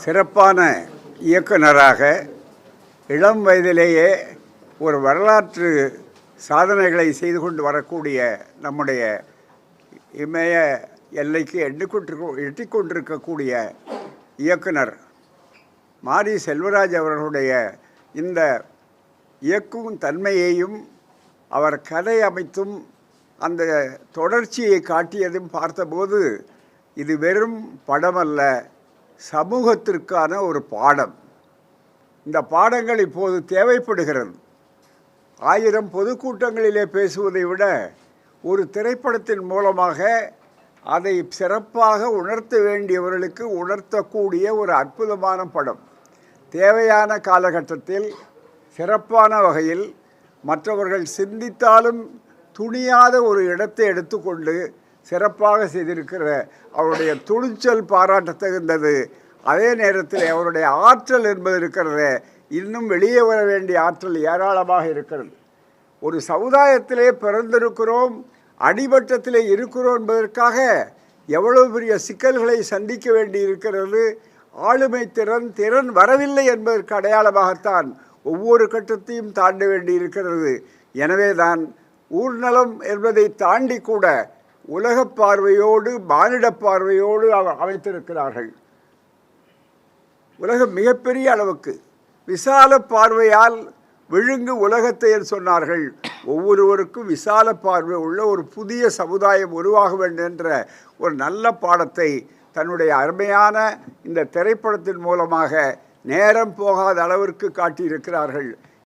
சிறப்பான இயக்குனராக இளம் வயதிலேயே ஒரு வரலாற்று சாதனைகளை செய்து கொண்டு வரக்கூடிய நம்முடைய இமய எல்லைக்கு எட்டிக்கொண்டிருக்கக்கூடிய இயக்குனர் மாரி செல்வராஜ் அவர்களுடைய இந்த இயக்கும் தன்மையையும் அவர் கதை அமைத்தும் அந்த தொடர்ச்சியை காட்டியதும் பார்த்தபோது இது வெறும் படமல்ல, சமூகத்திற்கான ஒரு பாடம். இந்த பாடங்கள் இப்போது தேவைப்படுகிறது. 1000 பொதுக்கூட்டங்களிலே பேசுவதை விட ஒரு திரைப்படத்தின் மூலமாக அதை சிறப்பாக உணர்த்த வேண்டியவர்களுக்கு உணர்த்தக்கூடிய ஒரு அற்புதமான படம். தேவையான காலகட்டத்தில் சிறப்பான வகையில் மற்றவர்கள் சிந்தித்தாலும் துணியாத ஒரு இடத்தை எடுத்துக்கொண்டு சிறப்பாக செய்திருக்கிற அவருடைய துணிச்சல் பாராட்டத்தகுந்தது. அதே நேரத்தில் அவருடைய ஆற்றல் என்பது இருக்கிறது, இன்னும் வெளியே வர வேண்டிய ஆற்றல் ஏராளமாக இருக்கிறது. ஒரு சமுதாயத்திலே பிறந்திருக்கிறோம், அடிமட்டத்திலே இருக்கிறோம் என்பதற்காக எவ்வளவு பெரிய சிக்கல்களை சந்திக்க வேண்டி இருக்கிறது. ஆளுமை திறன் வரவில்லை என்பதற்கு அடையாளமாகத்தான் ஒவ்வொரு கட்டத்தையும் தாண்ட வேண்டி இருக்கிறது. எனவே தான் ஊர்நலம் என்பதை தாண்டி கூட உலக பார்வையோடு மானிட பார்வையோடு அமைத்திருக்கிறார்கள். உலகம் மிகப்பெரிய அளவுக்கு விசால பார்வையால் விழுங்கு உலகத்தை சொன்னார்கள். ஒவ்வொருவருக்கும் விசால பார்வை உள்ள ஒரு புதிய சமுதாயம் உருவாக வேண்டும் என்ற ஒரு நல்ல பாடத்தை தன்னுடைய அருமையான இந்த திரைப்படத்தின் மூலமாக நேரம் போகாத அளவிற்கு காட்டியிருக்கிறார்கள்.